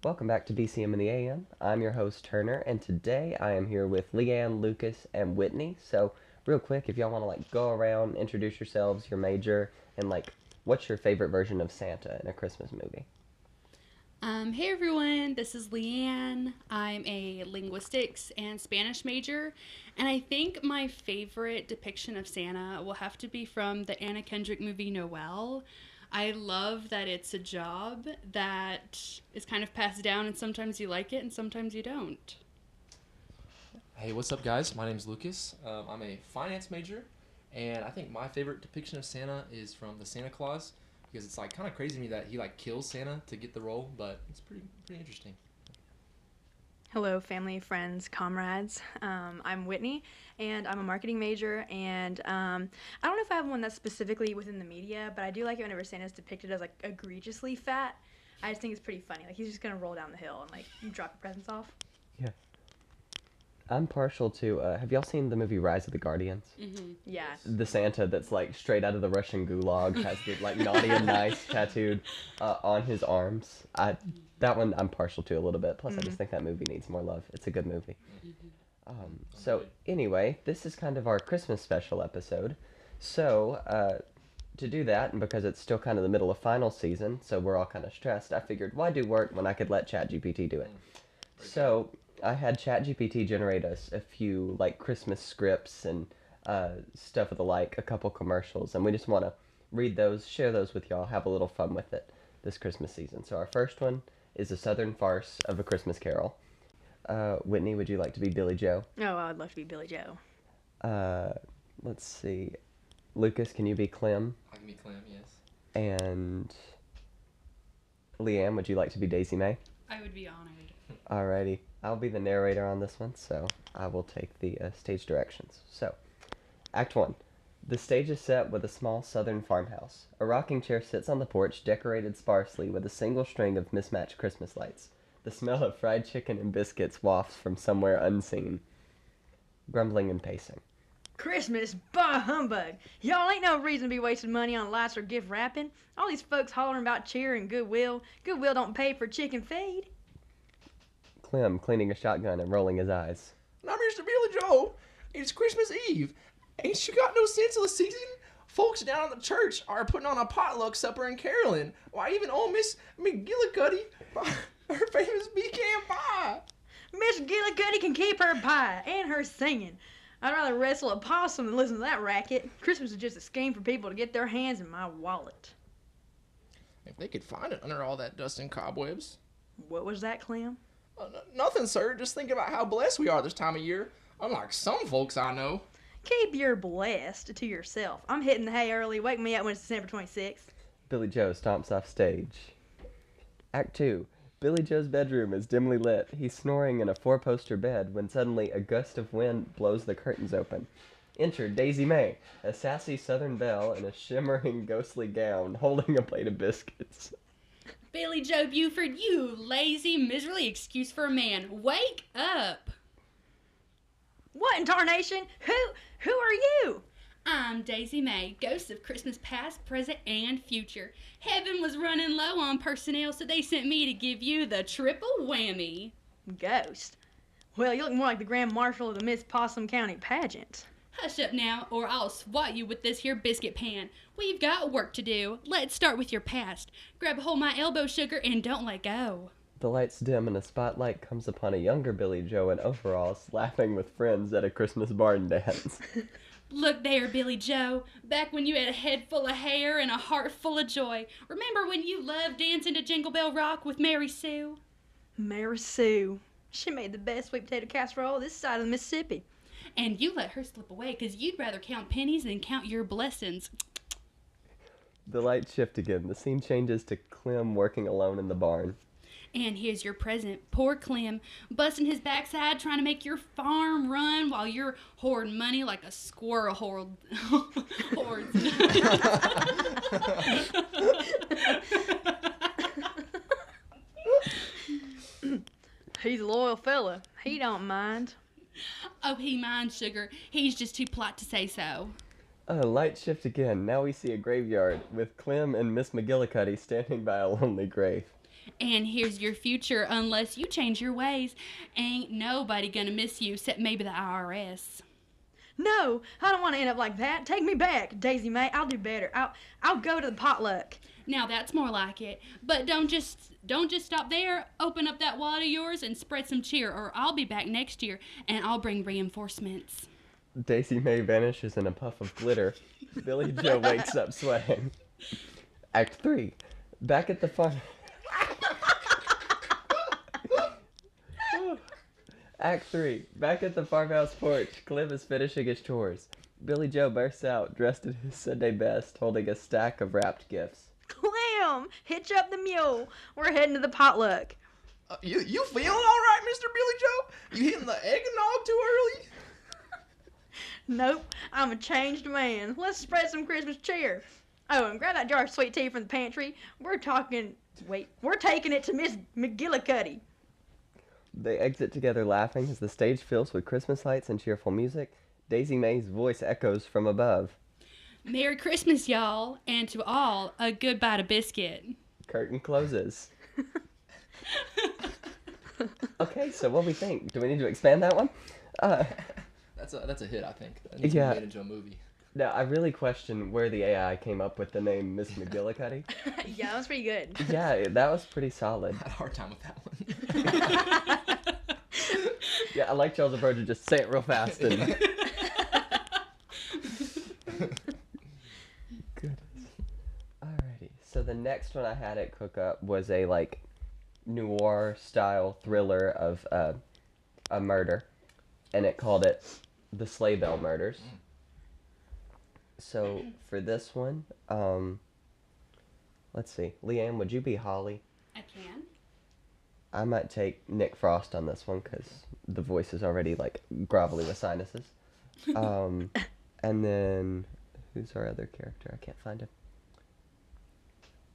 Welcome back to BCM in the AM. I'm your host Turner, and today I am here with Leighanne, Lucas, and Whitney. So, real quick, if y'all want to go around, introduce yourselves, your major, and what's your favorite version of Santa in a Christmas movie? Hey everyone, this is Leighanne. I'm a linguistics and Spanish major, and I think my favorite depiction of Santa will have to be from the Anna Kendrick movie Noelle. I love that it's a job that is kind of passed down, and sometimes you like it and sometimes you don't. Hey, what's up, guys? My name's Lucas. I'm a finance major, and I think my favorite depiction of Santa is from the Santa Claus because it's kind of crazy to me that he kills Santa to get the role, but it's pretty interesting. Hello, family, friends, comrades. I'm Whitney, and I'm a marketing major. And I don't know if I have one that's specifically within the media, but I do like it whenever Santa's depicted as egregiously fat. I just think it's pretty funny. He's just gonna roll down the hill and drop your presents off. Yeah. I'm partial to. Have y'all seen the movie Rise of the Guardians? Yeah. The Santa that's straight out of the Russian gulag has the naughty and nice tattooed on his arms. That one I'm partial to a little bit. Plus, I just think that movie needs more love. It's a good movie. So anyway, this is kind of our Christmas special episode. So to do that, and because it's still kind of the middle of final season, so we're all kind of stressed, I figured why do work when I could let ChatGPT do it. So I had ChatGPT generate us a few Christmas scripts and stuff of the a couple commercials, and we just want to read those, share those with y'all, have a little fun with it this Christmas season. So our first one is a Southern farce of A Christmas Carol. Whitney, would you like to be Billy Joe? Oh, I would love to be Billy Joe. Let's see. Lucas, can you be Clem? I can be Clem, yes. And Leighanne, would you like to be Daisy May? I would be honored. Alrighty. I'll be the narrator on this one, so I will take the stage directions. So, Act 1. The stage is set with a small southern farmhouse. A rocking chair sits on the porch, decorated sparsely with a single string of mismatched Christmas lights. The smell of fried chicken and biscuits wafts from somewhere unseen. Grumbling and pacing. Christmas, bah humbug! Y'all ain't no reason to be wasting money on lights or gift wrapping. All these folks hollering about cheer and goodwill. Goodwill don't pay for chicken feed. Clem cleaning a shotgun and rolling his eyes. And I'm Mr. Billy Joe. It's Christmas Eve. Ain't you got no sense of the season? Folks down at the church are putting on a potluck supper and caroling. Why, even old Miss McGillicuddy, her famous pecan pie. Miss Gillicuddy can keep her pie and her singing. I'd rather wrestle a possum than listen to that racket. Christmas is just a scheme for people to get their hands in my wallet. If they could find it under all that dust and cobwebs. What was that, Clem? Nothing, sir. Just thinking about how blessed we are this time of year. Unlike some folks I know. Keep your blessed to yourself. I'm hitting the hay early. Wake me up when it's December 26th. Billy Joe stomps off stage. Act 2. Billy Joe's bedroom is dimly lit. He's snoring in a four-poster bed when suddenly a gust of wind blows the curtains open. Enter Daisy May, a sassy southern belle in a shimmering ghostly gown, holding a plate of biscuits. Billy Joe Buford, you lazy, miserly excuse for a man. Wake up! What in tarnation? Who are you? I'm Daisy May, ghost of Christmas past, present, and future. Heaven was running low on personnel, so they sent me to give you the triple whammy. Ghost? Well, you look more like the Grand Marshal of the Miss Possum County pageant. Hush up now, or I'll swat you with this here biscuit pan. We've got work to do. Let's start with your past. Grab a hold of my elbow, sugar, and don't let go. The lights dim and a spotlight comes upon a younger Billy Joe in overalls laughing with friends at a Christmas barn dance. Look there, Billy Joe. Back when you had a head full of hair and a heart full of joy. Remember when you loved dancing to Jingle Bell Rock with Mary Sue? Mary Sue. She made the best sweet potato casserole this side of the Mississippi. And you let her slip away because you'd rather count pennies than count your blessings. The lights shift again. The scene changes to Clem working alone in the barn. And here's your present. Poor Clem, busting his backside trying to make your farm run while you're hoarding money like a squirrel hoards. He's a loyal fella. He don't mind. Oh, he minds, sugar. He's just too polite to say so. Light shift again. Now we see a graveyard with Clem and Miss McGillicuddy standing by a lonely grave. And here's your future unless you change your ways. Ain't nobody gonna miss you except maybe the IRS. No, I don't want to end up like that. Take me back, Daisy May. I'll do better. I'll go to the potluck. Now that's more like it. But don't just stop there. Open up that wallet of yours and spread some cheer, or I'll be back next year and I'll bring reinforcements. Daisy May vanishes in a puff of glitter. Billy Joe wakes up sweating. Act 3. Back at the farm. Act 3. Back at the farmhouse porch, Cliff is finishing his chores. Billy Joe bursts out, dressed in his Sunday best, holding a stack of wrapped gifts. Clem, hitch up the mule. We're heading to the potluck. You feeling all right, Mr. Billy Joe? You hitting the eggnog too early? Nope, I'm a changed man. Let's spread some Christmas cheer. Oh, and grab that jar of sweet tea from the pantry. We're taking it to Miss McGillicuddy. They exit together laughing as the stage fills with Christmas lights and cheerful music. Daisy May's voice echoes from above. Merry Christmas, y'all, and to all, a good bite of biscuit. Curtain closes. Okay, so what do we think? Do we need to expand that one? That's a hit, I think. That needs to be made into a movie. Now, I really question where the AI came up with the name Miss McGillicuddy. Yeah, that was pretty good. Yeah, that was pretty solid. I had a hard time with that one. Yeah, I like Charles' approach to just say it real fast and... Goodness. Alrighty, so the next one I had at Cook Up was a, like, noir-style thriller of a murder. And it called it The Sleigh Bell Murders. So, for this one, let's see. Leighanne, would you be Holly? I can. I might take Nick Frost on this one because the voice is already, like, grovelly with sinuses. And then, who's our other character? I can't find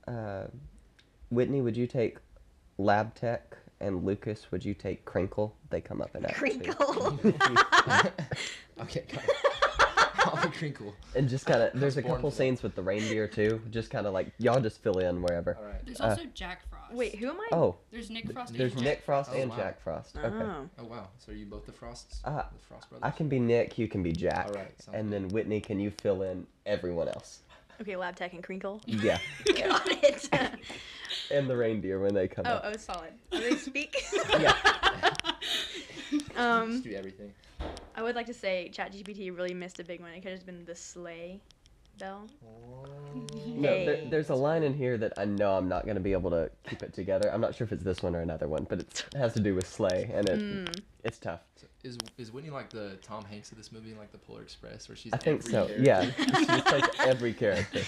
him. Whitney, would you take Lab Tech? And Lucas, would you take Crinkle? They come up in Act 2. Crinkle. Okay, got it. I'll be Crinkle. And just kind of, there's a born couple for that. scenes with the reindeer too. Just kind of like, y'all just fill in wherever. All right. There's also Jack Frost. Wait, who am I? Oh, There's Nick Frost. there's and Nick Jack Frost Oh, and wow. Jack Frost. Okay. Oh. Oh, wow. So are you both the Frosts? Uh, The Frost brothers? I can be Nick, you can be Jack. All right, sounds And good. then Whitney, can you fill in everyone else? Okay, Lab Tech and Crinkle. Yeah. Got it. And the reindeer when they come up. Oh, solid. Do they speak? Yeah. Just do everything. I would like to say ChatGPT really missed a big one. It could have just been the sleigh bell. No, Hey. there's a line in here that I know I'm not going to be able to keep it together. I'm not sure if it's this one or another one, but it has to do with sleigh, and it's tough. So is Whitney like the Tom Hanks of this movie in like the Polar Express, where she's I think every so. character? Yeah, she plays every character.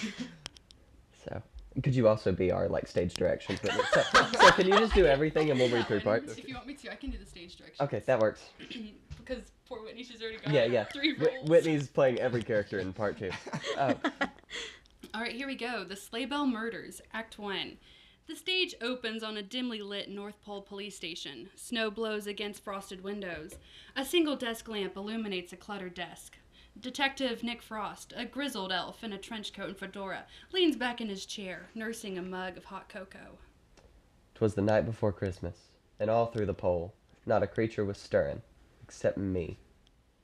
So, could you also be our like stage directions? So can you just do everything and we'll read through parts? If you want me to, I can do the stage direction. Okay, that works. Because poor Whitney, she's already got Yeah. 3 roles. Whitney's playing every character in part 2. All right, here we go. The Sleigh Bell Murders, Act 1. The stage opens on a dimly lit North Pole police station. Snow blows against frosted windows. A single desk lamp illuminates a cluttered desk. Detective Nick Frost, a grizzled elf in a trench coat and fedora, leans back in his chair, nursing a mug of hot cocoa. 'Twas the night before Christmas, and all through the pole, not a creature was stirring, except me.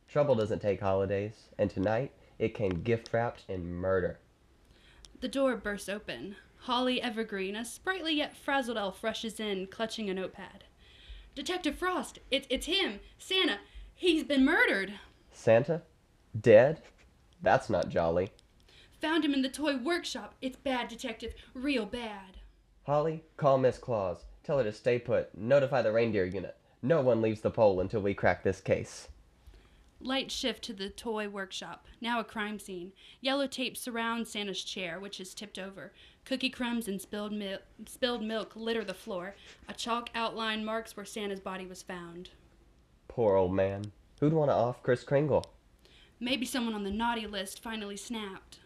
Trouble doesn't take holidays, and tonight it came gift-wrapped in murder. The door bursts open. Holly Evergreen, a sprightly yet frazzled elf, rushes in, clutching a notepad. Detective Frost, it's him, Santa. He's been murdered. Santa? Dead? That's not jolly. Found him in the toy workshop. It's bad, Detective, real bad. Holly, call Miss Claus. Tell her to stay put. Notify the reindeer unit. No one leaves the pole until we crack this case. Lights shift to the toy workshop, now a crime scene. Yellow tape surrounds Santa's chair, which is tipped over. Cookie crumbs and spilled milk litter the floor. A chalk outline marks where Santa's body was found. Poor old man. Who'd want to off Kris Kringle? Maybe someone on the naughty list finally snapped.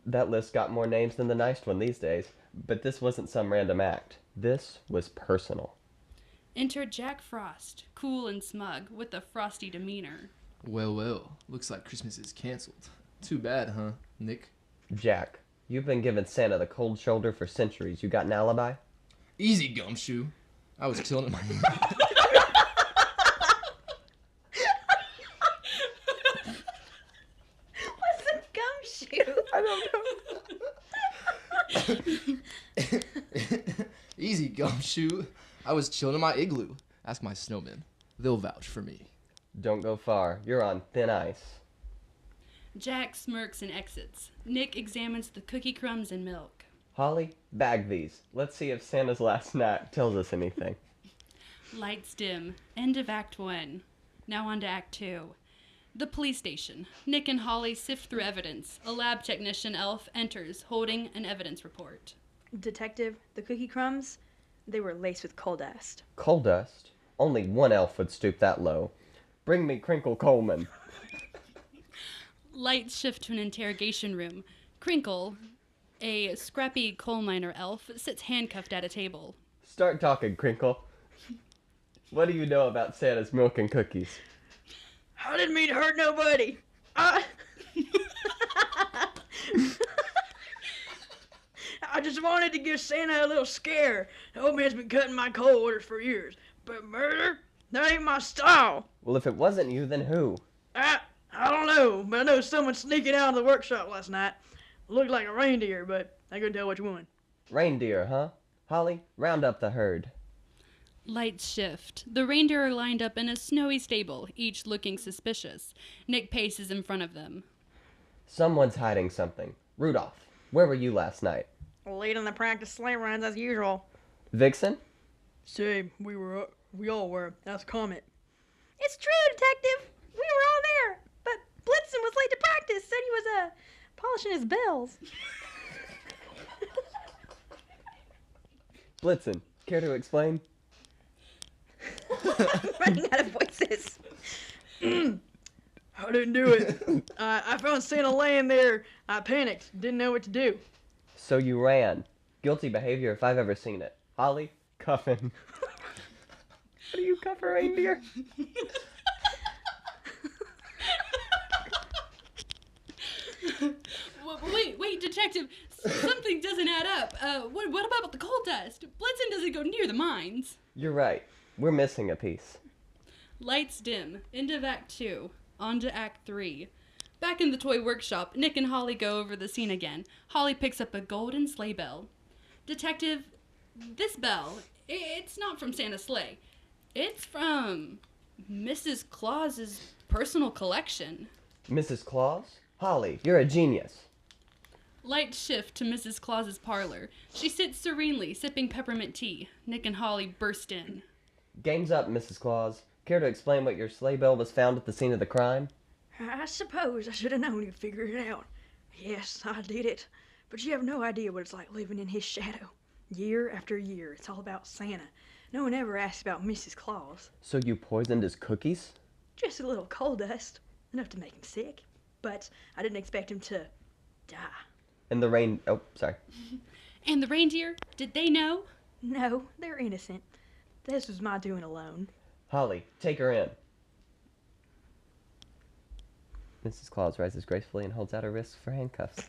That list got more names than the nice one these days. But this wasn't some random act. This was personal. Enter Jack Frost, cool and smug, with a frosty demeanor. Well, looks like Christmas is canceled. Too bad, huh, Nick? Jack, you've been giving Santa the cold shoulder for centuries. You got an alibi? Easy, gumshoe. I was chilling in my... What's a gumshoe? I don't know. Easy, gumshoe. I was chilling in my igloo. Ask my snowmen. They'll vouch for me. Don't go far. You're on thin ice. Jack smirks and exits. Nick examines the cookie crumbs and milk. Holly, bag these. Let's see if Santa's last snack tells us anything. Lights dim. End of Act 1. Now on to Act 2. The police station. Nick and Holly sift through evidence. A lab technician elf enters, holding an evidence report. Detective, the cookie crumbs, they were laced with coal dust. Coal dust? Only one elf would stoop that low. Bring me Crinkle Coleman. Lights shift to an interrogation room. Crinkle, a scrappy coal miner elf, sits handcuffed at a table. Start talking, Crinkle. What do you know about Santa's milk and cookies? I didn't mean to hurt nobody. I just wanted to give Santa a little scare. The old man's been cutting my coal orders for years. But murder? That ain't my style. Well, if it wasn't you, then who? I don't know, but I know someone sneaking out of the workshop last night. Looked like a reindeer, but I couldn't tell which one. Reindeer, huh? Holly, round up the herd. Lights shift. The reindeer are lined up in a snowy stable, each looking suspicious. Nick paces in front of them. Someone's hiding something. Rudolph, where were you last night? Leading the practice sleigh runs as usual. Vixen? Say, we all were. That's a comment. It's true, Detective. We were all there. But Blitzen was late to practice. Said he was, polishing his bells. Blitzen, care to explain? I'm running out of voices. I didn't do it. I found Santa laying there. I panicked. Didn't know what to do. So you ran. Guilty behavior if I've ever seen it. Holly, cuff him. How do you cuff a reindeer? Wait, Detective. Something doesn't add up. What about the coal dust? Blitzen doesn't go near the mines. You're right. We're missing a piece. Lights dim. End of Act 2. On to Act 3. Back in the toy workshop, Nick and Holly go over the scene again. Holly picks up a golden sleigh bell. Detective, this bell, it's not from Santa's sleigh. It's from Mrs. Claus's personal collection. Mrs. Claus? Holly, you're a genius. Lights shift to Mrs. Claus's parlor. She sits serenely, sipping peppermint tea. Nick and Holly burst in. Game's up, Mrs. Claus. Care to explain what your sleigh bell was found at the scene of the crime? I suppose I should have known you'd figure it out. Yes, I did it. But you have no idea what it's like living in his shadow. Year after year, it's all about Santa. No one ever asks about Mrs. Claus. So you poisoned his cookies? Just a little coal dust. Enough to make him sick. But I didn't expect him to die. And the rain... Oh, sorry. And the reindeer, did they know? No, they're innocent. This was my doing alone. Holly, take her in. Mrs. Claus rises gracefully and holds out her wrists for handcuffs.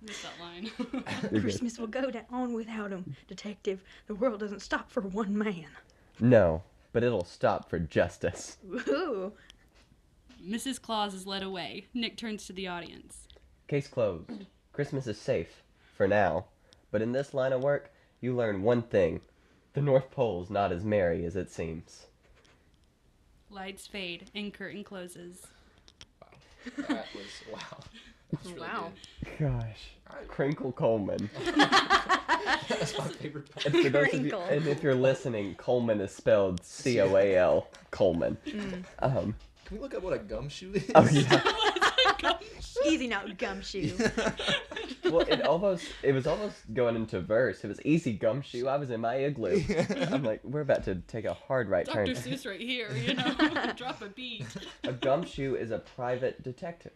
Missed that line. You're good. Christmas will go on without him, Detective. The world doesn't stop for one man. No, but it'll stop for justice. Woohoo! Mrs. Claus is led away. Nick turns to the audience. Case closed. Christmas is safe. For now. But in this line of work, you learn one thing. The North Pole's not as merry as it seems. Lights fade and curtain closes. That was wow. That was really Wow. Gosh. Crinkle Coleman. good. That's my favorite part. And for those of you, Crinkle. and if you're listening, Coleman is spelled C-O-A-L. Coleman. Can we look up what a gumshoe is? Oh yeah. Easy now, gumshoe. Well, it was almost going into verse. It was easy gumshoe. I was in my igloo. I'm like, we're about to take a hard right Dr. turn. Seuss right here, you know. Drop a beat. A gumshoe is a private detective.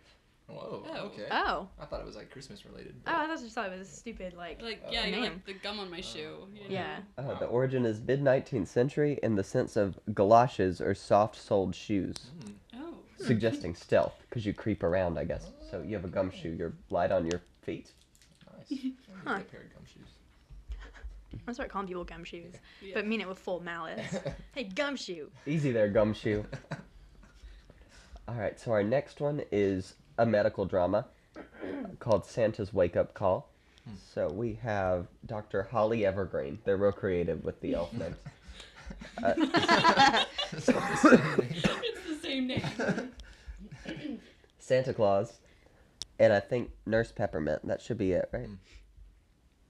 Whoa. Oh. Okay. Oh. I thought it was like Christmas related. Oh, I just thought it was a stupid, like Yeah, you name. like the gum on my shoe. You know? Yeah. The origin is mid-19th century in the sense of galoshes or soft-soled shoes, Oh. suggesting stealth because you creep around, I guess. So you have a gumshoe, you're light on your feet. Nice. Huh. Get a pair of gumshoes. I'm gonna start calling people gumshoes, Yeah. but mean it with full malice. Hey, gumshoe. Easy there, gumshoe. All right, so our next one is a medical drama called Santa's Wake Up Call. So we have Dr. Holly Evergreen. They're real creative with the elf names. It's the same name. Santa Claus, and I think Nurse Peppermint. That should be it, right?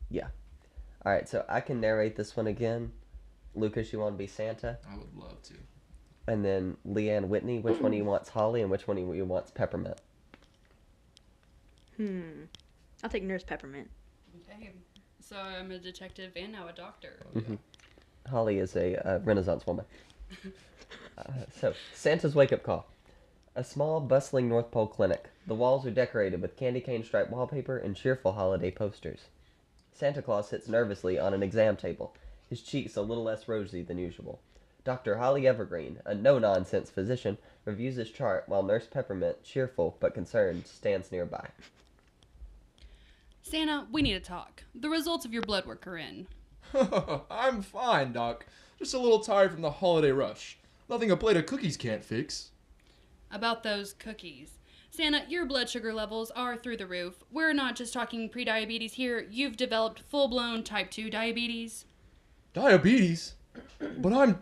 Yeah. All right, so I can narrate this one again. Lucas, you want to be Santa? I would love to. And then Leighanne, Whitney, which one of you wants Holly and which one of you wants Peppermint? I'll take Nurse Peppermint. Okay. So I'm a detective and now a doctor. Holly is a Renaissance woman. So, Santa's Wake-Up Call. A small, bustling North Pole clinic. The walls are decorated with candy cane striped wallpaper and cheerful holiday posters. Santa Claus sits nervously on an exam table, his cheeks a little less rosy than usual. Dr. Holly Evergreen, a no-nonsense physician, reviews his chart while Nurse Peppermint, cheerful but concerned, stands nearby. Santa, we need to talk. The results of your blood work are in. I'm fine, Doc. Just a little tired from the holiday rush. Nothing a plate of cookies can't fix. About those cookies. Santa, your blood sugar levels are through the roof. We're not just talking prediabetes here. You've developed full-blown type 2 diabetes. Diabetes? But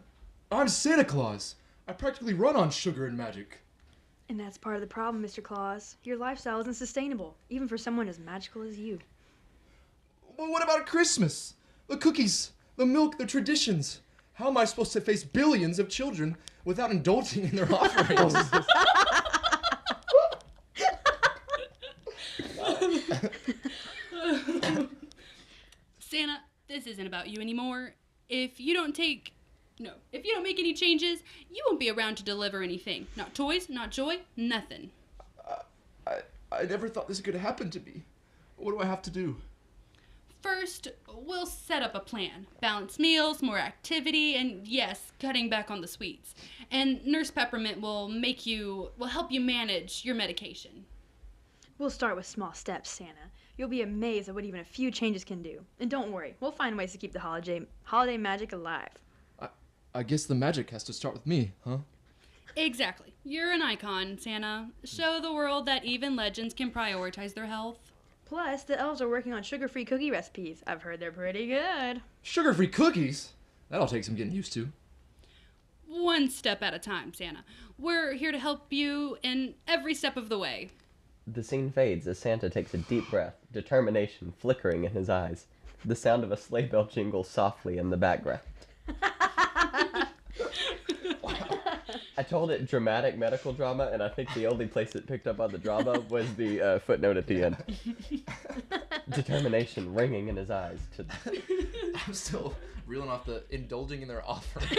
I'm Santa Claus. I practically run on sugar and magic. And that's part of the problem, Mr. Claus. Your lifestyle isn't sustainable, even for someone as magical as you. Well, what about Christmas? The cookies, the milk, the traditions. How am I supposed to face billions of children without indulging in their offerings? Santa, this isn't about you anymore. If you don't make any changes, you won't be around to deliver anything. Not toys, not joy, nothing. I never thought this could happen to me. What do I have to do? First, we'll set up a plan. Balanced meals, more activity, and yes, cutting back on the sweets. And Nurse Peppermint will help you manage your medication. We'll start with small steps, Santa. You'll be amazed at what even a few changes can do. And don't worry, we'll find ways to keep the holiday magic alive. I guess the magic has to start with me, huh? Exactly. You're an icon, Santa. Show the world that even legends can prioritize their health. Plus, the elves are working on sugar-free cookie recipes. I've heard they're pretty good. Sugar-free cookies? That'll take some getting used to. One step at a time, Santa. We're here to help you in every step of the way. The scene fades as Santa takes a deep breath, determination flickering in his eyes. The sound of a sleigh bell jingles softly in the background. I told it dramatic medical drama, and I think the only place it picked up on the drama was the footnote at the end. Determination ringing in his eyes. I'm still reeling off the indulging in their offerings.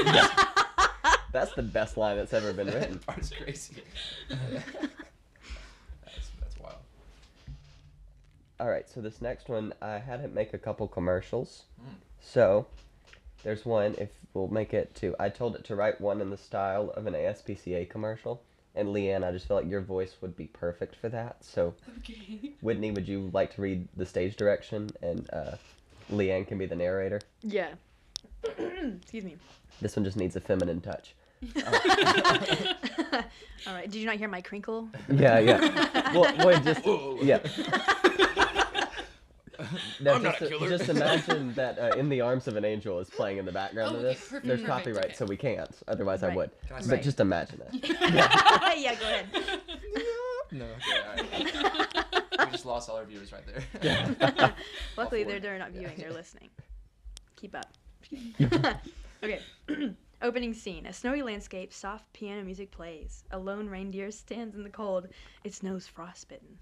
That's the best line that's ever been written. That part's crazy. That's wild. Alright, so this next one, I had it make a couple commercials. So, there's one, if we'll make it to, I told it to write one in the style of an ASPCA commercial. And Leighanne, I just feel like your voice would be perfect for that. So, Okay. Whitney, would you like to read the stage direction? And Leighanne can be the narrator? Yeah. Excuse me. This one just needs a feminine touch. All right, did you not hear my crinkle? Yeah. Well, just, yeah. No, I'm not a killer. Just imagine that In the Arms of an Angel is playing in the background of Okay, this. perfect, There's perfect, copyright, okay. so we can't. Otherwise, I Right. would. Can I But say? just imagine it. Yeah, go ahead. No. Okay, all right. We just lost all our viewers right there. Luckily, All for they're it. not viewing, they're listening. Keep up. Okay. Opening scene. A snowy landscape, soft piano music plays. A lone reindeer stands in the cold, its nose frostbitten.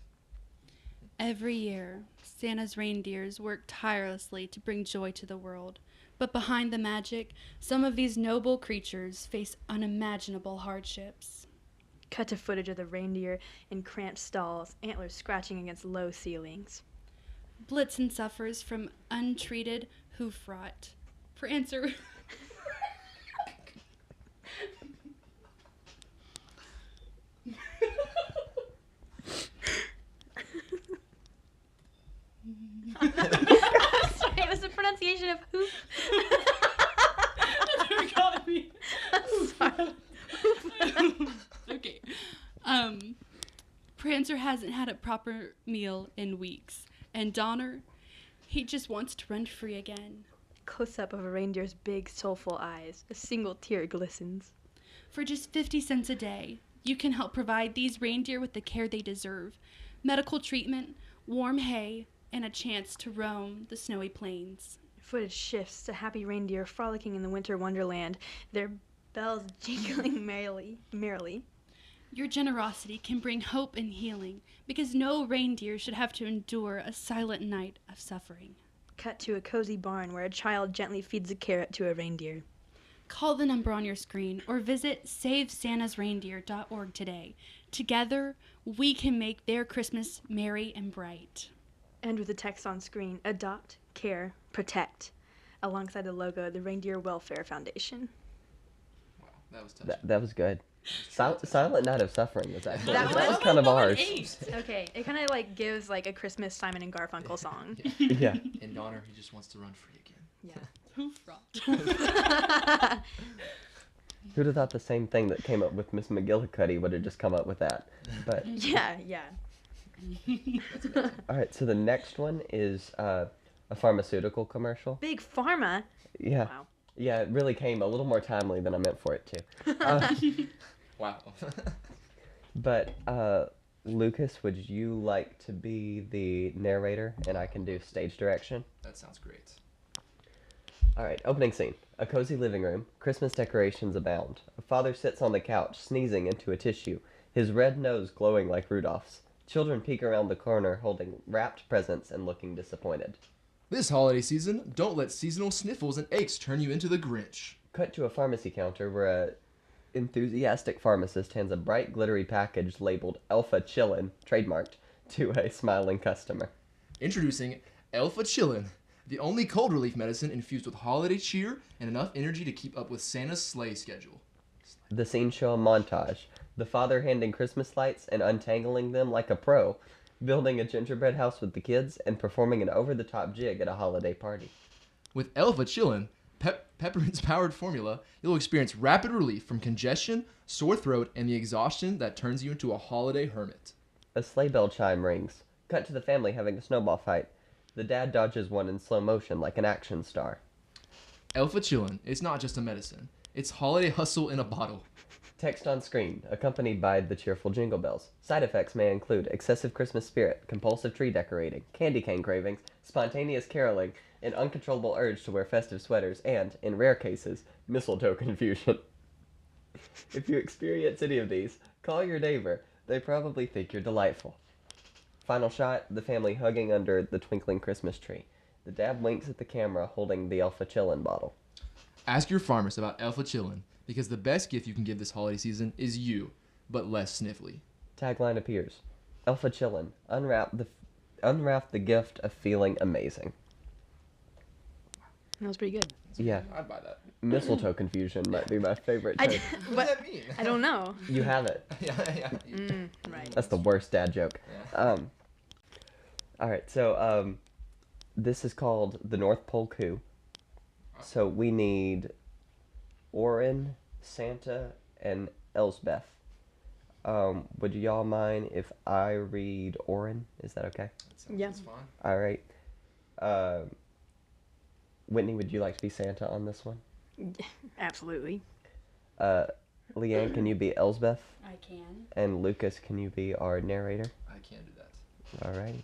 Every year, Santa's reindeers work tirelessly to bring joy to the world. But behind the magic, some of these noble creatures face unimaginable hardships. Cut to footage of the reindeer in cramped stalls, antlers scratching against low ceilings. Blitzen suffers from untreated hoof rot. Prancer... Sorry, it was the pronunciation of hoof Prancer hasn't had a proper meal in weeks. And Donner, he just wants to run free again. Close up of a reindeer's big, soulful eyes. A single tear glistens. For just 50 cents a day, you can help provide these reindeer with the care they deserve. Medical treatment, warm hay, and a chance to roam the snowy plains. Footage shifts to happy reindeer frolicking in the winter wonderland, their bells jingling merrily. Your generosity can bring hope and healing, because no reindeer should have to endure a silent night of suffering. Cut to a cozy barn where a child gently feeds a carrot to a reindeer. Call the number on your screen or visit SaveSantasReindeer.org today. Together, we can make their Christmas merry and bright. And with the text on screen, adopt, care, protect, alongside the logo of the Reindeer Welfare Foundation. Wow, that was touching. That was good. Silent Night of Suffering was actually That that was was kind of ours. Okay, it kind of like gives like a Christmas Simon and Garfunkel song. Yeah. In Donner, he just wants to run free again. Yeah. Hoofrot. Who'd have thought the same thing that came up with Miss McGillicuddy would have just come up with that? But Yeah. all right, so the next one is a pharmaceutical commercial. Big Pharma. Yeah. Wow. Yeah, it really came a little more timely than I meant for it to. Wow. But Lucas, would you like to be the narrator and I can do stage direction? That sounds great. All right, opening scene. A cozy living room. Christmas decorations abound. A father sits on the couch, sneezing into a tissue, his red nose glowing like Rudolph's. Children peek around the corner, holding wrapped presents and looking disappointed. This holiday season, don't let seasonal sniffles and aches turn you into the Grinch. Cut to a pharmacy counter where a enthusiastic pharmacist hands a bright, glittery package labeled Alpha Chillin', trademarked, to a smiling customer. Introducing Alpha Chillin', the only cold relief medicine infused with holiday cheer and enough energy to keep up with Santa's sleigh schedule. The scene show a montage. The father handing Christmas lights and untangling them like a pro, building a gingerbread house with the kids, and performing an over-the-top jig at a holiday party. With Alpha Chillin', Peppermint's powered formula, you'll experience rapid relief from congestion, sore throat, and the exhaustion that turns you into a holiday hermit. A sleigh bell chime rings. Cut to the family having a snowball fight. The dad dodges one in slow motion like an action star. Alpha Chillin' is not just a medicine. It's holiday hustle in a bottle. Text on screen, accompanied by the cheerful jingle bells. Side effects may include excessive Christmas spirit, compulsive tree decorating, candy cane cravings, spontaneous caroling, an uncontrollable urge to wear festive sweaters, and, in rare cases, mistletoe confusion. If you experience any of these, call your neighbor. They probably think you're delightful. Final shot, the family hugging under the twinkling Christmas tree. The dad winks at the camera holding the Alpha Chillin' bottle. Ask your pharmacist about Alpha Chillin', because the best gift you can give this holiday season is you, but less sniffly. Tagline appears. Alpha Chillin', unwrap the gift of feeling amazing. That was pretty good. Yeah. I'd buy that. Mistletoe confusion might be my favorite joke. What does that mean? I don't know. You have it. Yeah. Right. That's the worst dad joke. Yeah. All right, so this is called the North Pole Coup. So we need Orrin, Santa, and Elsbeth. Would y'all mind if I read Orrin? Is that okay? Yeah. That's fine. All right. Whitney, would you like to be Santa on this one? Absolutely. Leighanne, can you be Elsbeth? I can. And Lucas, can you be our narrator? I can't do that. All right.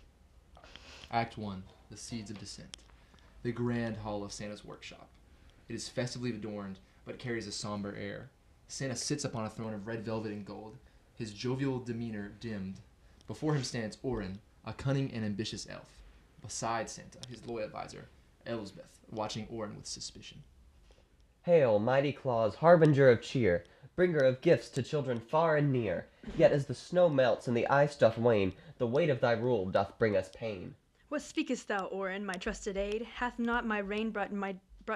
Act 1, The Seeds of Descent. The grand hall of Santa's workshop. It is festively adorned, but carries a somber air. Santa sits upon a throne of red velvet and gold, his jovial demeanor dimmed. Before him stands Orrin, a cunning and ambitious elf. Beside Santa, his loyal advisor, Elsbeth, watching Orrin with suspicion. Hail, mighty Claus, harbinger of cheer, bringer of gifts to children far and near. Yet as the snow melts and the ice doth wane, the weight of thy rule doth bring us pain. What speakest thou, Orrin, my trusted aid? Hath not my reign brought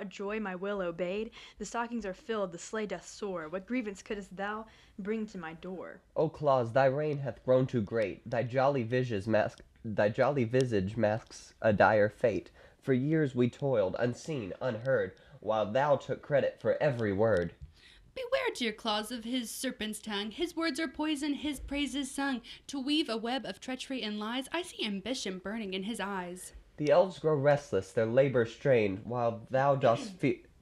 joy, my will obeyed? The stockings are filled, the sleigh doth soar. What grievance couldst thou bring to my door? O Claus, thy reign hath grown too great, thy jolly visage masks a dire fate. For years we toiled, unseen, unheard, while thou took credit for every word. Beware Beware, dear Claus, of his serpent's tongue. His words are poison, his praises sung. To weave a web of treachery and lies, I see ambition burning in his eyes. The elves grow restless, their labor strained, while thou dost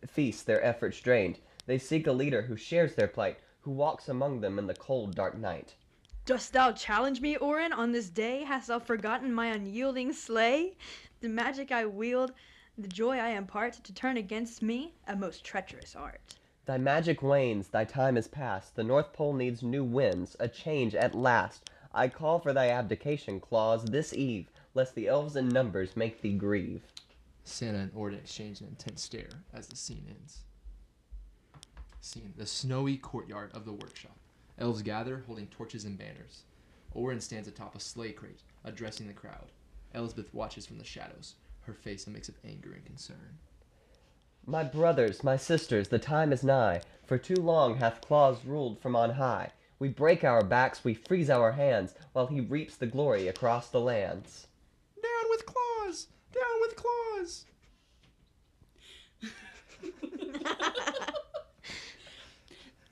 feast, their efforts drained. They seek a leader who shares their plight, who walks among them in the cold, dark night. Dost thou challenge me, Orin, on this day? Hast thou forgotten my unyielding sleigh? The magic I wield, the joy I impart, to turn against me, a most treacherous art. Thy magic wanes, thy time is past, the North Pole needs new winds, a change at last. I call for thy abdication, Claus, this eve, lest the elves in numbers make thee grieve. Santa and Orin exchange an intense stare as the scene ends. Scene: the snowy courtyard of the workshop. Elves gather, holding torches and banners. Orin stands atop a sleigh crate, addressing the crowd. Elsbeth watches from the shadows, her face a mix of anger and concern. My brothers, my sisters, the time is nigh. For too long hath Claus ruled from on high. We break our backs, we freeze our hands, while he reaps the glory across the lands. Down with Claus! Down with Claus!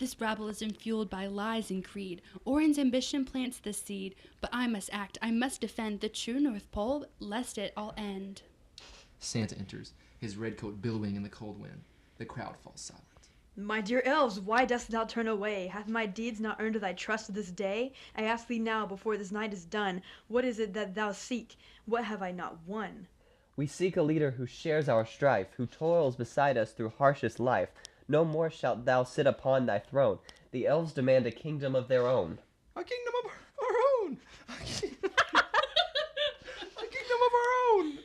This rabble is enfueled by lies and greed. Orin's ambition plants the seed, but I must act, I must defend the true North Pole, lest it all end. Santa enters, his red coat billowing in the cold wind. The crowd falls silent. My dear elves, why dost thou turn away? Hath my deeds not earned thy trust this day? I ask thee now, before this night is done, what is it that thou seek? What have I not won? We seek a leader who shares our strife, who toils beside us through harshest life. No more shalt thou sit upon thy throne. The elves demand a kingdom of their own. A kingdom of our own! A kingdom of our own!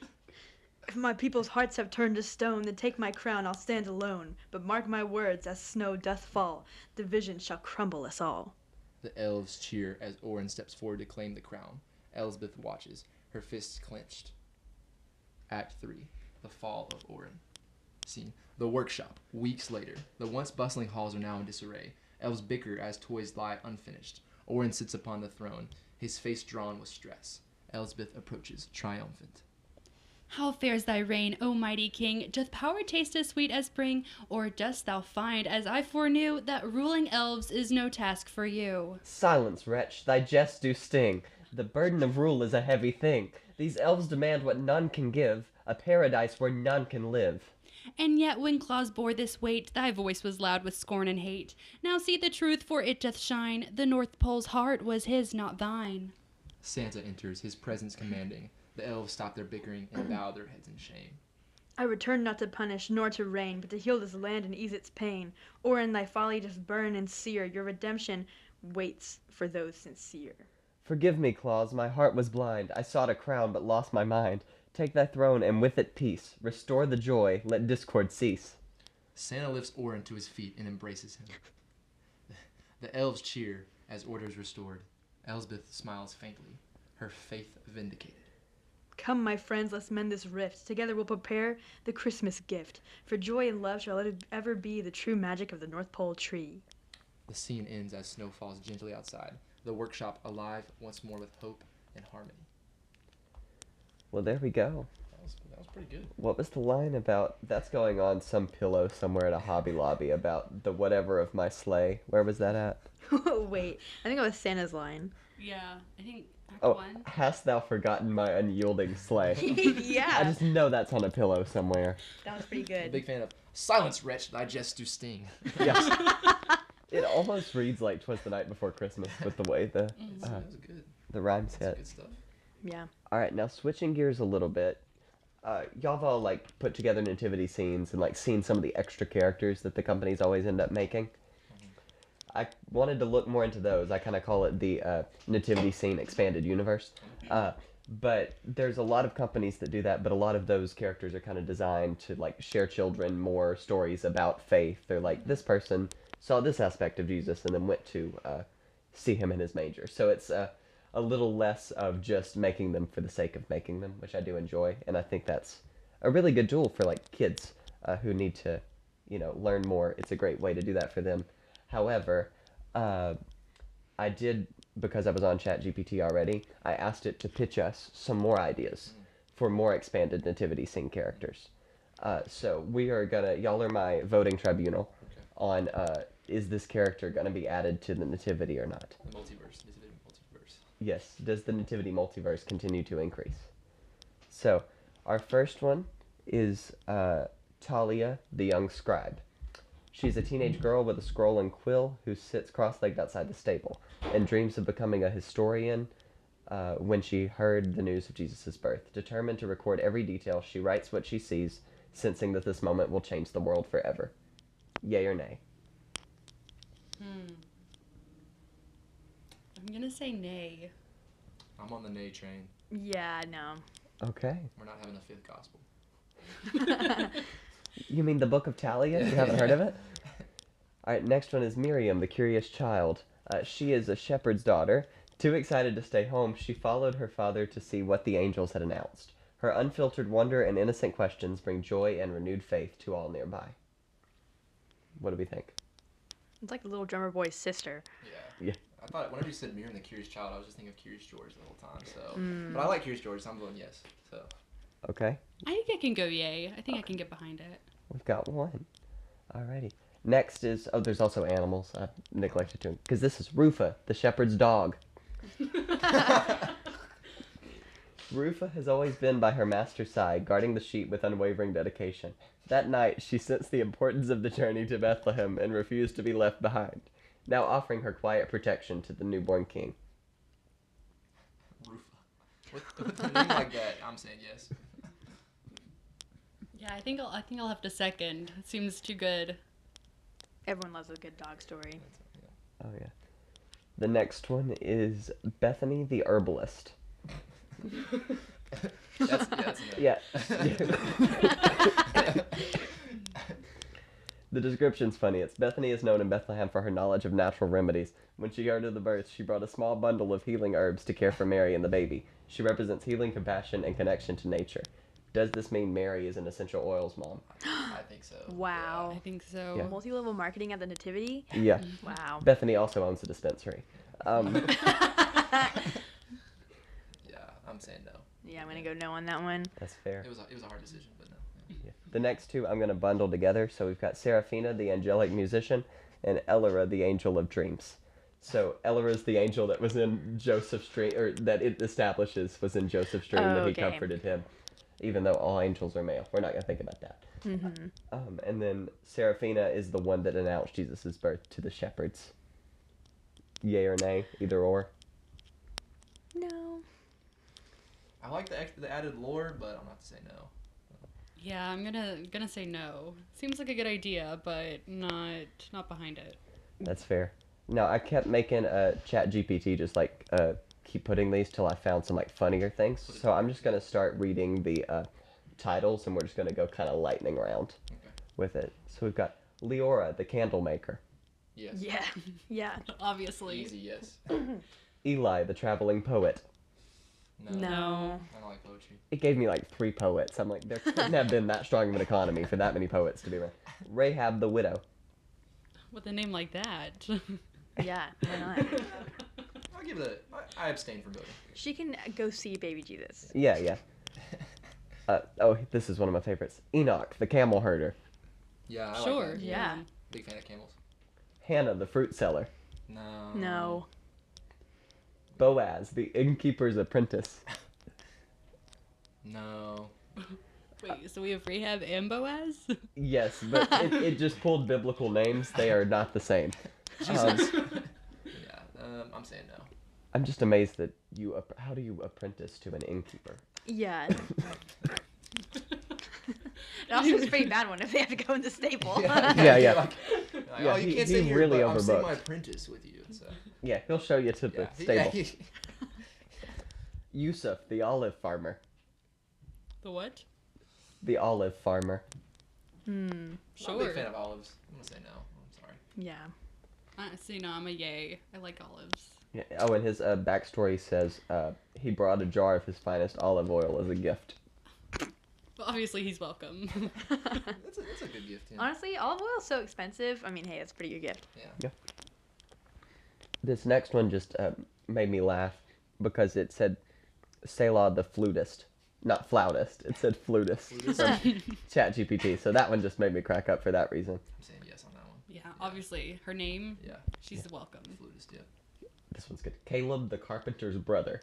If my people's hearts have turned to stone, then take my crown, I'll stand alone. But mark my words, as snow doth fall, division shall crumble us all. The elves cheer as Orin steps forward to claim the crown. Elsbeth watches, her fists clenched. Act 3. The Fall of Orin. Scene: the workshop. Weeks later. The once bustling halls are now in disarray. Elves bicker as toys lie unfinished. Orin sits upon the throne, his face drawn with stress. Elsbeth approaches, triumphant. How fares thy reign, O mighty king? Doth power taste as sweet as spring? Or dost thou find, as I foreknew, that ruling elves is no task for you? Silence, wretch, thy jests do sting. The burden of rule is a heavy thing. These elves demand what none can give, a paradise where none can live. And yet when Claus bore this weight, thy voice was loud with scorn and hate. Now see the truth, for it doth shine. The North Pole's heart was his, not thine. Santa enters, his presence commanding. The elves stop their bickering and bow their heads in shame. I return not to punish, nor to reign, but to heal this land and ease its pain. Orin, thy folly doth burn and sear. Your redemption waits for those sincere. Forgive me, Claus, my heart was blind. I sought a crown, but lost my mind. Take thy throne, and with it peace. Restore the joy, let discord cease. Santa lifts Orin to his feet and embraces him. The elves cheer as order is restored. Elsbeth smiles faintly, her faith vindicated. Come, my friends, let's mend this rift. Together we'll prepare the Christmas gift. For joy and love shall let it ever be the true magic of the North Pole tree. The scene ends as snow falls gently outside, the workshop alive once more with hope and harmony. Well, there we go. That was pretty good. What was the line about? That's going on some pillow somewhere at a Hobby Lobby about the whatever of my sleigh. Where was that at? Wait, I think it was Santa's line. Yeah, I think Act Oh, 1. hast thou forgotten my unyielding sleigh? I Yeah, just know that's on a pillow somewhere. that was pretty I'm a good. big fan of Silence, Wretch, thy jests do sting. Yes. It almost reads like 'Twas the Night Before Christmas with the way That was good. the rhymes That's hit. good stuff. Yeah. All right, now switching gears a little bit. Y'all have all like put together nativity scenes and like seen some of the extra characters that the companies always end up making. I wanted to look more into those. I kind of call it the nativity scene expanded universe. But there's a lot of companies that do that, but a lot of those characters are kind of designed to like share children more stories about faith. They're like, this person saw this aspect of Jesus and then went to see him in his manger. So it's a little less of just making them for the sake of making them, which I do enjoy. And I think that's a really good tool for like kids who need to, learn more. It's a great way to do that for them. However, I did, because I was on ChatGPT already, I asked it to pitch us some more ideas for more expanded nativity scene characters. So we are gonna, y'all are my voting tribunal on is this character going to be added to the nativity or not? The multiverse. Nativity multiverse. Yes. Does the nativity multiverse continue to increase? So, our first one is Talia, the young scribe. She's a teenage girl with a scroll and quill who sits cross-legged outside the stable and dreams of becoming a historian when she heard the news of Jesus' birth. Determined to record every detail, she writes what she sees, sensing that this moment will change the world forever. Yay or nay? I'm gonna say nay. I'm on the nay train. Yeah, no. Okay. We're not having a fifth gospel. You mean the Book of Talia? You haven't heard of it? Alright, next one is Miriam, the curious child. She is a shepherd's daughter. Too excited to stay home, she followed her father to see what the angels had announced. Her unfiltered wonder and innocent questions bring joy and renewed faith to all nearby. What do we think? It's like the little drummer boy's sister. Yeah. Yeah. I thought whenever you said Miriam the Curious Child, I was just thinking of Curious George the whole time. So, but I like Curious George, so I'm going yes. So. Okay. I think I can go yay. I think I can get behind it. We've got one. Alrighty. Next is, there's also animals. I neglected to, because this is Rufa, the shepherd's dog. Rufa has always been by her master's side, guarding the sheep with unwavering dedication. That night, she sensed the importance of the journey to Bethlehem and refused to be left behind, now offering her quiet protection to the newborn king. Rufa. With a name like that, I'm saying yes. Yeah, I think I'll have to second. It seems too good. Everyone loves a good dog story. Oh, yeah. The next one is Bethany the herbalist. That's a no. Yeah. The description's funny. It's Bethany is known in Bethlehem for her knowledge of natural remedies. When she heard of the birth, she brought a small bundle of healing herbs to care for Mary and the baby. She represents healing, compassion, and connection to nature. Does this mean Mary is an essential oils mom? I think so. Wow. I think so. Yeah. Multi-level marketing at the nativity? Yeah. Wow. Bethany also owns a dispensary. Yeah, I'm saying no. Yeah, I'm gonna go no on that one. That's fair. It was a hard decision, but no. Yeah. The next two I'm going to bundle together. So we've got Seraphina, the angelic musician, and Elora, the angel of dreams. So Elora is the angel that was in Joseph's dream, or that it establishes was in Joseph's dream that he Okay. comforted him, even though all angels are male. We're not going to think about that. And then Seraphina is the one that announced Jesus' birth to the shepherds. Yay or nay, either or. No. I like the added lore, but I'm not to say no. Yeah, I'm gonna say no. Seems like a good idea, but not behind it. That's fair. No, I kept making a ChatGPT just like keep putting these till I found some like funnier things. So I'm just gonna start reading the titles, and we're just gonna go kind of lightning round with it. So we've got Leora, the candle maker. Yes. Yeah. Yeah. Obviously. Easy yes. Eli, the traveling poet. No. No. I don't like poetry. It gave me like 3 poets. I'm like, there couldn't have been that strong of an economy for that many poets to be around. Rahab, the widow. With a name like that. Yeah. Why not? I'll give it I abstain from voting. She can go see baby Jesus. Yeah, yeah. This is one of my favorites. Enoch, the camel herder. Yeah, I Sure. like that. Yeah. Big fan of camels. Hannah, the fruit seller. No. No. Boaz, the innkeeper's apprentice. No. Wait, so we have Rahab and Boaz? Yes, but it just pulled biblical names. They are not the same. Jesus. I'm saying no. I'm just amazed that how do you apprentice to an innkeeper? Yeah. It also is a pretty bad one if they have to go in the stable. Yeah. Yeah, Yeah, oh, you he- can't he sit here, really but I'm seeing overbooked. my apprentice with you. So. Yeah, he'll show you to the Yeah. stable. Yusuf, the olive farmer. The what? The olive farmer. I'm a Sure. big fan of olives. I'm gonna say no. I'm sorry. Yeah. See, no, I'm a yay. I like olives. Yeah. Oh, and his backstory says he brought a jar of his finest olive oil as a gift. Well, obviously he's welcome. That's a good gift. Yeah. Honestly, olive oil is so expensive. I mean, hey, it's a pretty good gift. Yeah. This next one just made me laugh because it said Selah the flutist. Not flautist. It said flutist from ChatGPT. So that one just made me crack up for that reason. I'm saying yes on that one. Yeah, obviously. Her name, Yeah. she's welcome. Flutist, yeah. This one's good. Caleb the carpenter's brother.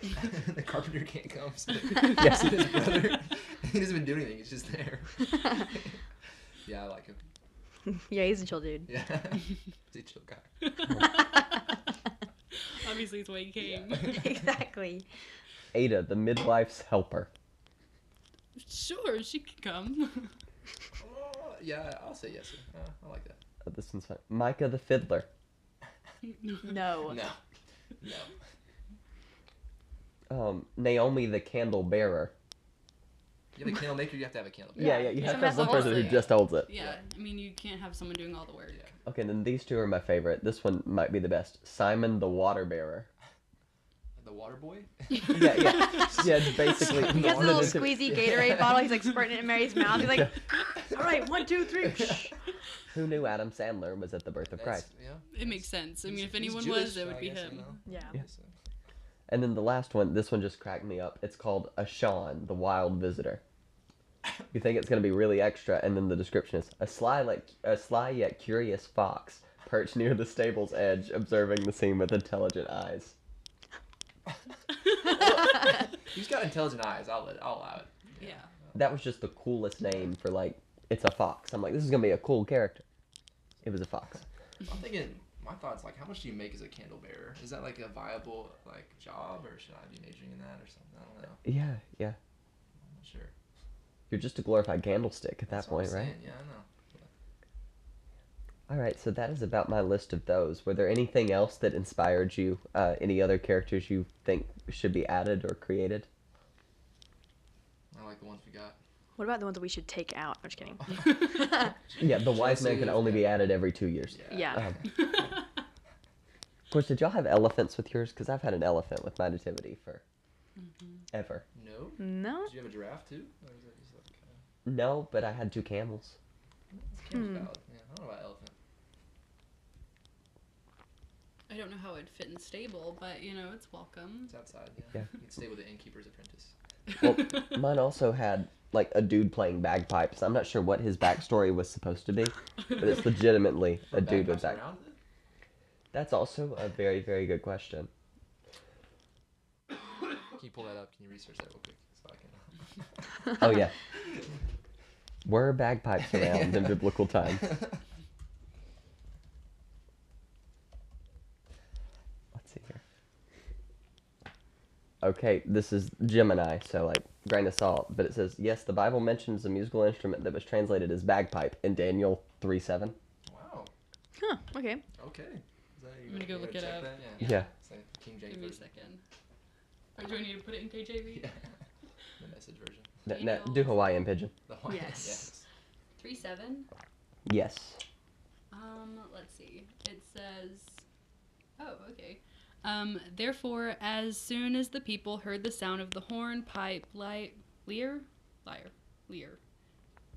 The carpenter can't come. So Yes. his brother. He doesn't even do anything. He's just there. Yeah, I like him. Yeah, he's a chill dude. Yeah. He's a chill guy. Obviously, it's why he came. Yeah. Exactly. Ada the midwife's helper. Sure, she can come. Yeah, I'll say yes. I like that. This one's fun. Micah the fiddler. No. No. Naomi the candle bearer. You have a candle maker, you have to have a candle maker. Yeah, you have to Someone have one has to person hold who it. just holds it. Yeah, I mean, you can't have someone doing all the work. Yeah. Okay, then these two are my favorite. This one might be the best. Simon the water bearer. The water boy? Yeah. Yeah, it's basically. He has a Water little boy. squeezy Gatorade bottle. He's like squirting it in Mary's mouth. He's like, all right, 1, 2, 3. Who knew Adam Sandler was at the birth of Christ? Yeah. It makes sense. I mean, if He's anyone Jewish, was, it would I be guess, him. you know? Yeah. Yeah. So- And then the last one, this one just cracked me up. It's called Ashawn, the wild visitor. You think it's gonna be really extra, and then the description is a sly yet curious fox perched near the stable's edge, observing the scene with intelligent eyes. He's got intelligent eyes. I'll allow it. Yeah. That was just the coolest name for like it's a fox. I'm like, this is gonna be a cool character. It was a fox. I'm thinking, my thoughts like, how much do you make as a candle bearer? Is that like a viable like job, or should I be majoring in that or something? I don't know. Yeah. I'm not sure. You're just a glorified candlestick at that That's what I'm point, right? saying. Yeah, I know. All right, so that is about my list of those. Were there anything else that inspired you? Any other characters you think should be added or created? I like the ones we got. What about the ones that we should take out? I'm just kidding. Yeah, the wise man Chelsea, can only be added every 2 years. Yeah. Of course, did y'all have elephants with yours? Because I've had an elephant with my nativity for ever. No. No? Did you have a giraffe too? Or is that just like No, but I had 2 camels. camel's valid? Yeah, I don't know about elephant. I don't know how it'd fit in the stable, but you know, it's welcome. It's outside. Yeah. Yeah. You can stay with the innkeeper's apprentice. Well, mine also had like a dude playing bagpipes. I'm not sure what his backstory was supposed to be, but it's legitimately a dude with Bagpipes back. around it? That's also a very, very good question. Can you pull that up? Can you research that real quick so I can? Oh yeah. Were bagpipes around in biblical times? Let's see here. Okay, this is Gemini, so like grain of salt, but it says yes, the Bible mentions a musical instrument that was translated as bagpipe in Daniel 3:7. Wow. Huh, okay. Okay. Is that, I'm gonna go look it check up. That? Yeah. Say King James Give me a version. second. Or do I need to put it in KJV? Yeah. The message version. Do Hawaiian pigeon. The one. Yes. 3:7. Yes. Let's see. It says, oh, okay. Therefore, as soon as the people heard the sound of the horn, pipe, lyre,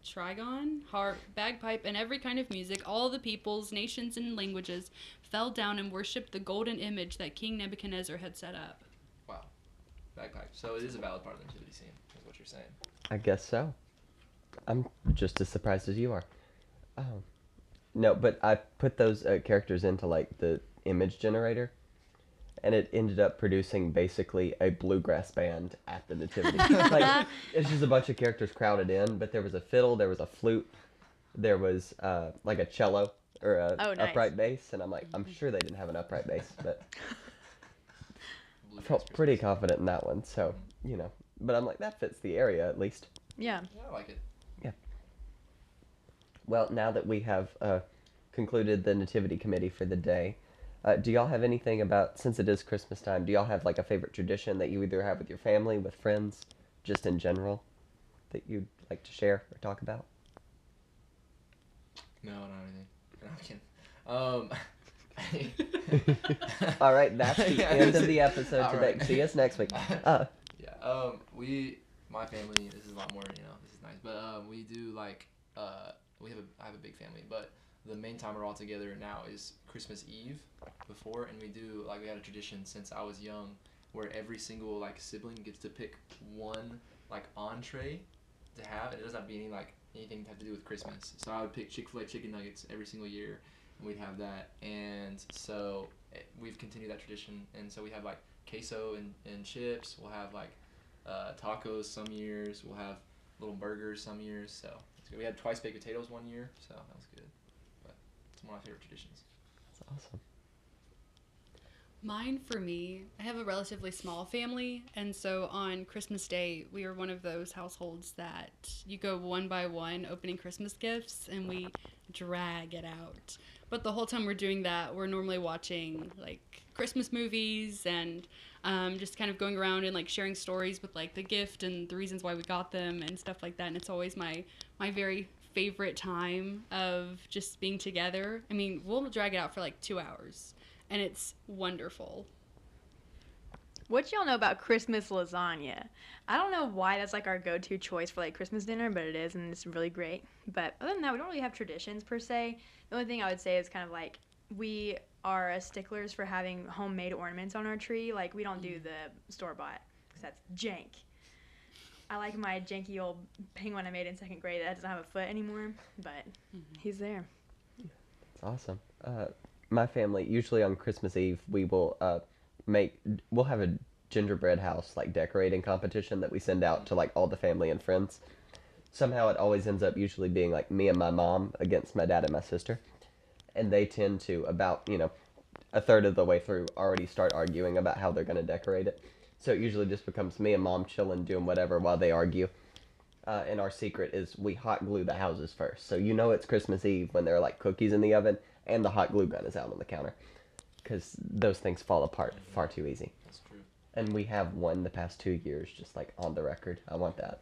trigon, harp, bagpipe, and every kind of music, all the peoples, nations, and languages fell down and worshipped the golden image that King Nebuchadnezzar had set up. Wow. Bagpipe. So it is a valid part of the nativity scene, is what you're saying. I guess so. I'm just as surprised as you are. Oh. No, but I put those characters into like the image generator, and it ended up producing basically a bluegrass band at the nativity. Like it's just a bunch of characters crowded in, but there was a fiddle, there was a flute, there was like a cello or a Oh, nice. upright bass, and I'm like, I'm sure they didn't have an upright bass, but I Bluegrass felt pretty Christmas. confident in that one. So but I'm like that fits the area at least. Yeah. Yeah, I like it. Well, now that we have concluded the nativity committee for the day, do y'all have anything about, since it is Christmas time, do y'all have like a favorite tradition that you either have with your family, with friends, just in general, that you'd like to share or talk about? No, I don't have anything. All right, that's the Yeah, end that's of the it. episode All today. right. See us next week. Yeah. My family. This is a lot more. This is nice. But we do like. I have a big family, but the main time we're all together now is Christmas Eve before, and we had a tradition since I was young, where every single like sibling gets to pick one like entree to have, and it doesn't have to be any like anything to have to do with Christmas. So I would pick Chick-fil-A chicken nuggets every single year, and we'd have that. And so we've continued that tradition. And so we have like queso and chips. We'll have like tacos some years. We'll have little burgers some years. So it's good. We had twice baked potatoes one year, so that was good. But it's one of my favorite traditions. That's awesome. Mine, for me, I have a relatively small family, and so on Christmas Day, we are one of those households that you go one by one opening Christmas gifts, and we drag it out. But the whole time we're doing that, we're normally watching, like, Christmas movies and just kind of going around and, like, sharing stories with, like, the gift and the reasons why we got them and stuff like that, and it's always my very favorite time of just being together. I mean, we'll drag it out for, like, 2 hours. And it's wonderful. What y'all know about Christmas lasagna? I don't know why that's like our go-to choice for like Christmas dinner, but it is, and it's really great. But other than that, we don't really have traditions per se. The only thing I would say is kind of like we are sticklers for having homemade ornaments on our tree. Like we don't do the store-bought because that's jank. I like my janky old penguin I made in second grade that doesn't have a foot anymore, but he's there. That's awesome. My family, usually on Christmas Eve, we will we'll have a gingerbread house like decorating competition that we send out to like all the family and friends. Somehow it always ends up usually being like me and my mom against my dad and my sister, and they tend to about a third of the way through already start arguing about how they're going to decorate it. So it usually just becomes me and mom chilling doing whatever while they argue. And our secret is we hot glue the houses first, so it's Christmas Eve when there are like cookies in the oven and the hot glue gun is out on the counter, because those things fall apart far too easy. That's true. And we have won the past 2 years, just like on the record. I want that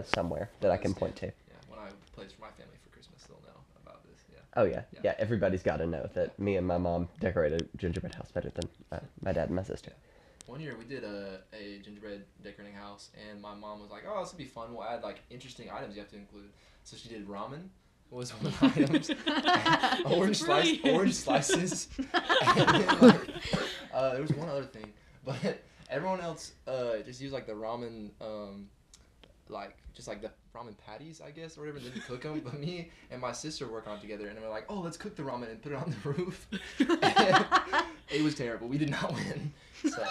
somewhere that That's I can point to. Yeah, when I place for my family for Christmas, they'll know about this. Yeah. Oh yeah. Everybody's got to know that me and my mom decorated a gingerbread house better than my dad and my sister. Yeah. One year we did a gingerbread decorating house, and my mom was like, "Oh, this would be fun. We'll add like interesting items you have to include." So she did ramen. Was one of the items. Orange slices. And then, there was one other thing, but everyone else just used like the ramen, just like the ramen patties, I guess, or whatever. Didn't cook them, but me and my sister worked on it together, and we're like, "Oh, let's cook the ramen and put it on the roof." And it was terrible. We did not win. So.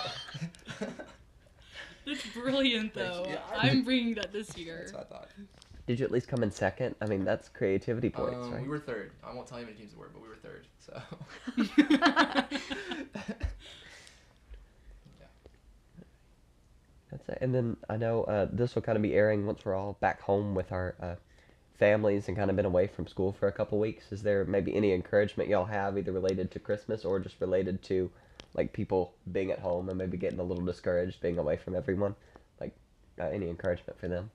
That's brilliant, though. Yeah, I'm bringing that this year. That's what I thought. Did you at least come in second? I mean, that's creativity points, right? We were third. I won't tell you how many teams there were, but we were third. So. That's it. And then I know this will kind of be airing once we're all back home with our families and kind of been away from school for a couple weeks. Is there maybe any encouragement y'all have, either related to Christmas or just related to like people being at home and maybe getting a little discouraged being away from everyone? Like any encouragement for them?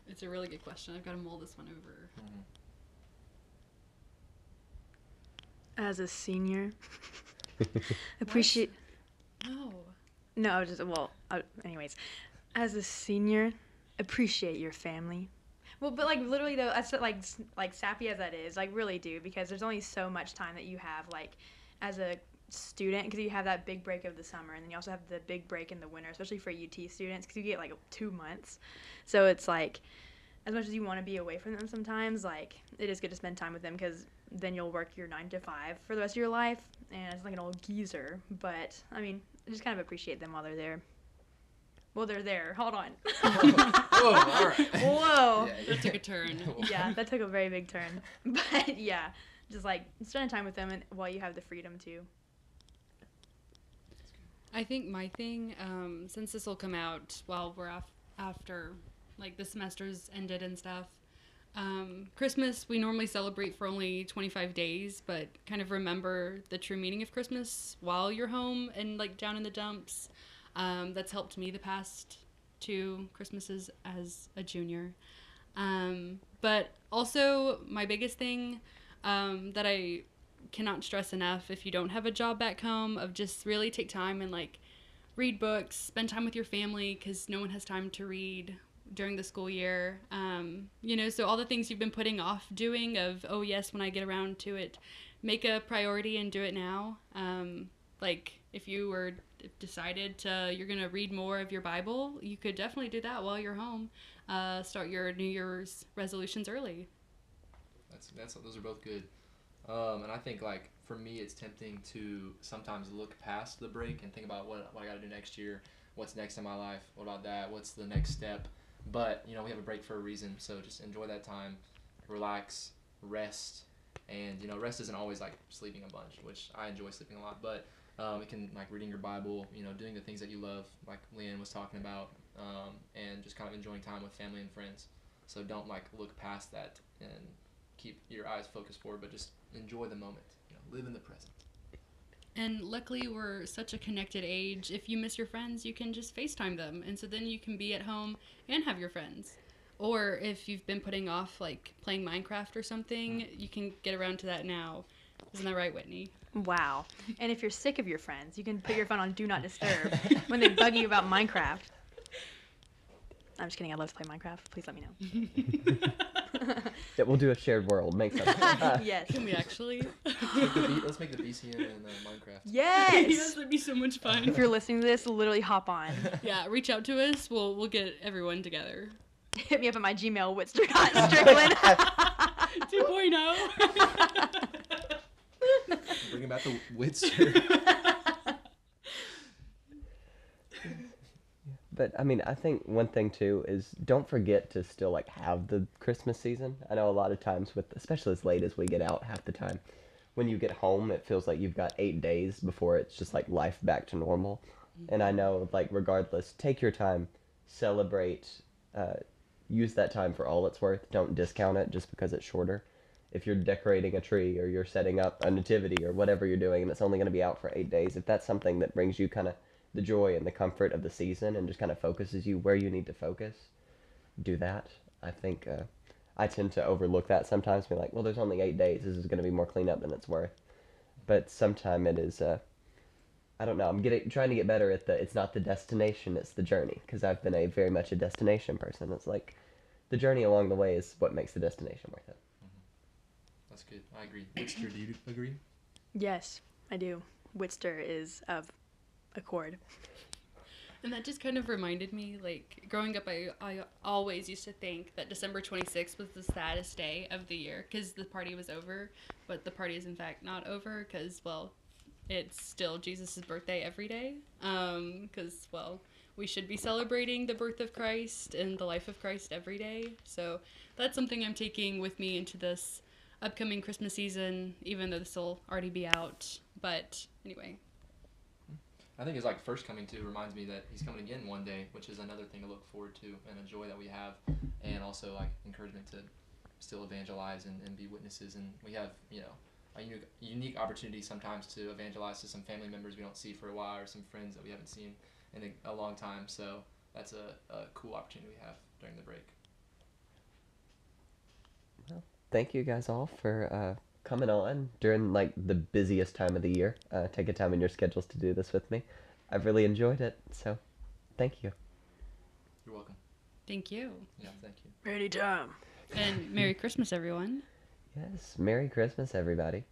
It's a really good question. I've got to mull this one over. As a senior, appreciate. No, anyways, as a senior, appreciate your family. Well, but like literally though, that's like sappy as that is, like really do, because there's only so much time that you have like as a student, because you have that big break of the summer, and then you also have the big break in the winter, especially for UT students, because you get like 2 months. So it's like, as much as you want to be away from them sometimes, like it is good to spend time with them, because then you'll work your 9 to 5 for the rest of your life, and it's like an old geezer. But I mean, just kind of appreciate them while they're there. Well, they're there. Hold on. Whoa! All right. Whoa. That took a turn. Yeah, that took a very big turn. But yeah, just like spending time with them and while you have the freedom to. I think my thing, since this will come out while we're after like the semester's ended and stuff, Christmas we normally celebrate for only 25 days, but kind of remember the true meaning of Christmas while you're home and like down in the dumps. That's helped me the past 2 Christmases as a junior. But also my biggest thing that I cannot stress enough, if you don't have a job back home, of just really take time and like read books, spend time with your family, because no one has time to read during the school year. So all the things you've been putting off doing of, oh yes, when I get around to it, make a priority and do it now. Like, if you were decided you're going to read more of your Bible, you could definitely do that while you're home. Start your New Year's resolutions early. Those are both good. And I think, like, for me, it's tempting to sometimes look past the break and think about what I got to do next year. What's next in my life? What about that? What's the next step? But, we have a break for a reason, so just enjoy that time, relax, rest. And, rest isn't always, like, sleeping a bunch, which I enjoy sleeping a lot. But it can, like, reading your Bible, doing the things that you love, like Leighanne was talking about, and just kind of enjoying time with family and friends. So don't, like, look past that and keep your eyes focused forward, but just enjoy the moment. Live in the present. And luckily, we're such a connected age. If you miss your friends, you can just FaceTime them. And so then you can be at home and have your friends. Or if you've been putting off, like, playing Minecraft or something, you can get around to that now. Isn't that right, Whitney? Wow. And if you're sick of your friends, you can put your phone on Do Not Disturb when they bug you about Minecraft. I'm just kidding. I love to play Minecraft. Please let me know. Yeah, we'll do a shared world. Make sense. Yes. Can we actually? Let's make the BCN and Minecraft. Yes. That'd be so much fun. If you're listening to this, literally hop on. Yeah, reach out to us. We'll get everyone together. Hit me up at my Gmail, Strickland. 2.0. Bringing back the Whitster. But I mean, I think one thing too is don't forget to still like have the Christmas season. I know a lot of times with, especially as late as we get out half the time, when you get home, it feels like you've got 8 days before it's just like life back to normal. And I know, like, regardless, take your time, celebrate, use that time for all it's worth. Don't discount it just because it's shorter. If you're decorating a tree or you're setting up a nativity or whatever you're doing and it's only going to be out for 8 days, if that's something that brings you kind of the joy and the comfort of the season and just kind of focuses you where you need to focus, do that. I think I tend to overlook that sometimes, be like, well, there's only 8 days. This is going to be more cleanup than it's worth. But sometimes it is, I don't know, I'm trying to get better at it's not the destination, it's the journey. Because I've been very much a destination person. It's like the journey along the way is what makes the destination worth it. That's good. I agree. Whitster, do you agree? Yes, I do. Whitster is of accord. And that just kind of reminded me, like, growing up, I always used to think that December 26th was the saddest day of the year because the party was over. But the party is, in fact, not over because, well, it's still Jesus' birthday every day. Because, well, we should be celebrating the birth of Christ and the life of Christ every day. So that's something I'm taking with me into this upcoming Christmas season, even though this will already be out. But anyway. I think his like first coming too reminds me that he's coming again one day, which is another thing to look forward to and a joy that we have, and also like encouragement to still evangelize and be witnesses. And we have a unique opportunity sometimes to evangelize to some family members we don't see for a while or some friends that we haven't seen in a long time. So that's a cool opportunity we have during the break. Well, thank you guys all for coming on during like the busiest time of the year. Take a time in your schedules to do this with me. I've really enjoyed it, so thank you. You're welcome. Thank you. Yeah, thank you. Anytime. And Merry Christmas, everyone. Yes, Merry Christmas, everybody.